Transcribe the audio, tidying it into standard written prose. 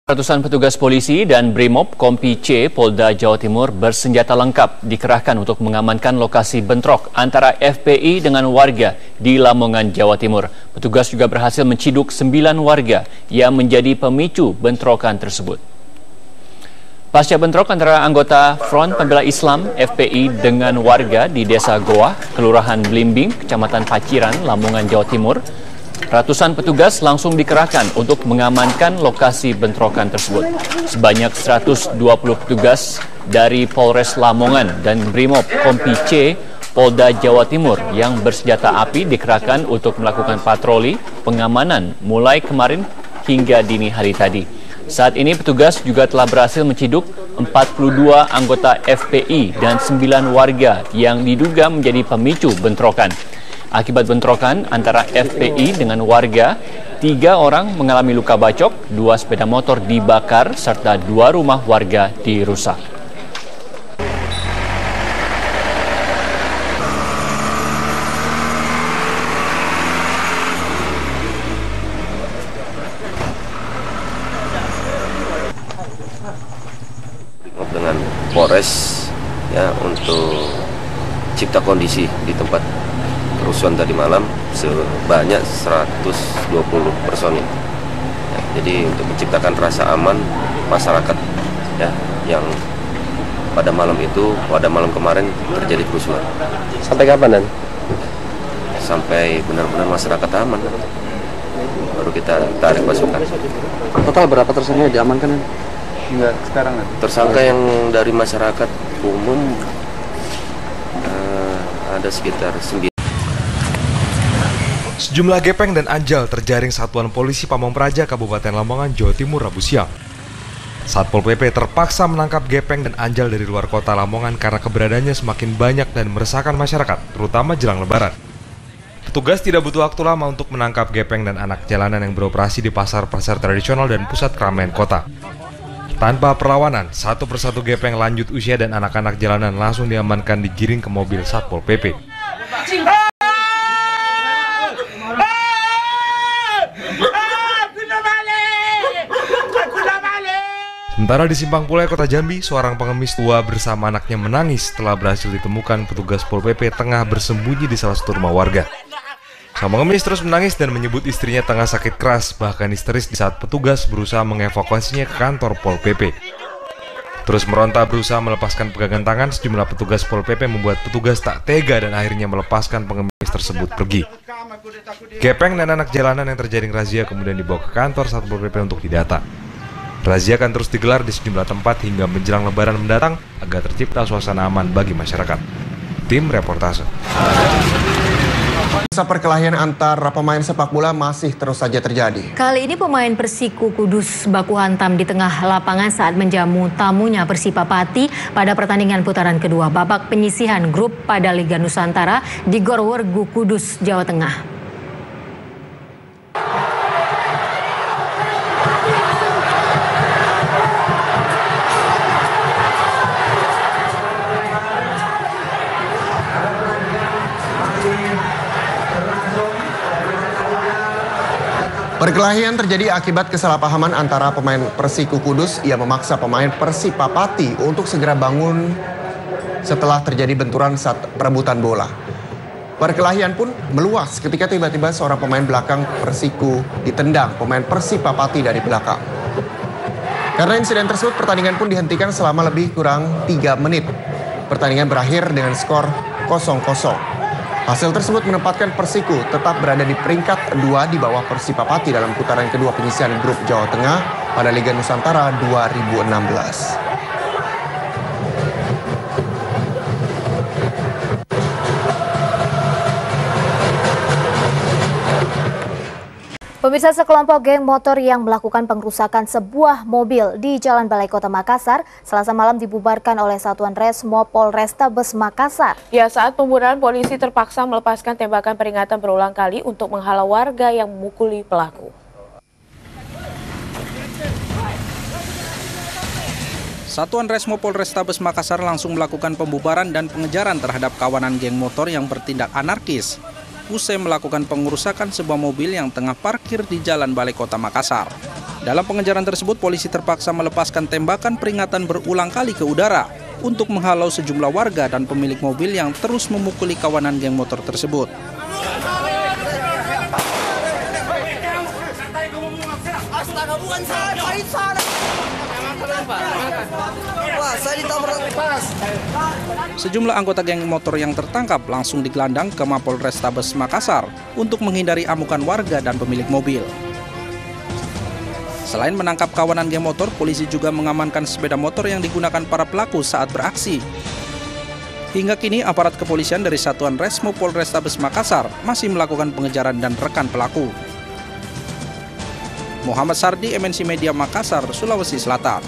Ratusan petugas polisi dan Brimob Kompi C Polda Jawa Timur bersenjata lengkap dikerahkan untuk mengamankan lokasi bentrok antara FPI dengan warga di Lamongan, Jawa Timur. Petugas juga berhasil menciduk 9 warga yang menjadi pemicu bentrokan tersebut. Pasca bentrok antara anggota Front Pembela Islam FPI dengan warga di Desa Goa, Kelurahan Blimbing, Kecamatan Paciran, Lamongan, Jawa Timur, ratusan petugas langsung dikerahkan untuk mengamankan lokasi bentrokan tersebut. Sebanyak 120 petugas dari Polres Lamongan dan Brimob Kompi C Polda Jawa Timur yang bersenjata api dikerahkan untuk melakukan patroli pengamanan mulai kemarin hingga dini hari tadi. Saat ini petugas juga telah berhasil menciduk 42 anggota FPI dan 9 warga yang diduga menjadi pemicu bentrokan. Akibat bentrokan antara FPI dengan warga, 3 orang mengalami luka bacok, 2 sepeda motor dibakar, serta 2 rumah warga dirusak. Dengan Polres ya untuk cipta kondisi di tempat kerusuhan tadi malam sebanyak 120 personil. Ya, jadi untuk menciptakan rasa aman masyarakat ya yang pada malam kemarin terjadi kerusuhan. Sampai kapan, Dan? Sampai benar-benar masyarakat aman. Baru kita tarik pasukan. Total berapa tersangka diamankan? Enggak, sekarang tersangka yang dari masyarakat umum ada sekitar 9. Sejumlah gepeng dan anjal terjaring Satuan Polisi Pamong Praja Kabupaten Lamongan, Jawa Timur Rabu siang. Satpol PP terpaksa menangkap gepeng dan anjal dari luar kota Lamongan karena keberadaannya semakin banyak dan meresahkan masyarakat, terutama jelang Lebaran. Petugas tidak butuh waktu lama untuk menangkap gepeng dan anak jalanan yang beroperasi di pasar-pasar tradisional dan pusat keramaian kota. Tanpa perlawanan, satu persatu gepeng lanjut usia dan anak-anak jalanan langsung diamankan digiring ke mobil Satpol PP. Sementara di Simpang Pulai, Kota Jambi, seorang pengemis tua bersama anaknya menangis setelah berhasil ditemukan petugas Pol PP tengah bersembunyi di salah satu rumah warga. Sang pengemis terus menangis dan menyebut istrinya tengah sakit keras, bahkan histeris di saat petugas berusaha mengevakuasinya ke kantor Pol PP. Terus meronta berusaha melepaskan pegangan tangan, sejumlah petugas Pol PP membuat petugas tak tega dan akhirnya melepaskan pengemis tersebut pergi. Gepeng dan anak jalanan yang terjaring razia kemudian dibawa ke kantor Satpol PP untuk didata. Razia akan terus digelar di sejumlah tempat hingga menjelang Lebaran mendatang agar tercipta suasana aman bagi masyarakat. Tim Reportase. Perkelahian antar pemain sepak bola masih terus saja terjadi. Kali ini pemain Persiku Kudus baku hantam di tengah lapangan saat menjamu tamunya Persipapati pada pertandingan putaran kedua babak penyisihan grup pada Liga Nusantara di Gor Wergu Kudus, Jawa Tengah. Perkelahian terjadi akibat kesalahpahaman antara pemain Persiku Kudus yang memaksa pemain Persipapati untuk segera bangun setelah terjadi benturan saat perebutan bola. Perkelahian pun meluas ketika tiba-tiba seorang pemain belakang Persiku ditendang pemain Persipapati dari belakang. Karena insiden tersebut, pertandingan pun dihentikan selama lebih kurang 3 menit. Pertandingan berakhir dengan skor 0-0. Hasil tersebut menempatkan Persiku tetap berada di peringkat 2 di bawah Persipapati dalam putaran kedua penyisihan grup Jawa Tengah pada Liga Nusantara 2016. Pemirsa, sekelompok geng motor yang melakukan pengrusakan sebuah mobil di Jalan Balai Kota Makassar Selasa malam dibubarkan oleh Satuan Resmo Polrestabes Makassar. Ya, saat pembubaran polisi terpaksa melepaskan tembakan peringatan berulang kali untuk menghalau warga yang memukuli pelaku. Satuan Resmo Polrestabes Makassar langsung melakukan pembubaran dan pengejaran terhadap kawanan geng motor yang bertindak anarkis. Usai melakukan pengerusakan sebuah mobil yang tengah parkir di Jalan Balai Kota Makassar. Dalam pengejaran tersebut, polisi terpaksa melepaskan tembakan peringatan berulang kali ke udara untuk menghalau sejumlah warga dan pemilik mobil yang terus memukuli kawanan geng motor tersebut. Sejumlah anggota geng motor yang tertangkap langsung digelandang ke Mapolrestabes Makassar untuk menghindari amukan warga dan pemilik mobil. Selain menangkap kawanan geng motor, polisi juga mengamankan sepeda motor yang digunakan para pelaku saat beraksi. Hingga kini, aparat kepolisian dari Satuan Resmo Polrestabes Makassar masih melakukan pengejaran dan rekan pelaku. Muhammad Sardi, MNC Media Makassar, Sulawesi Selatan.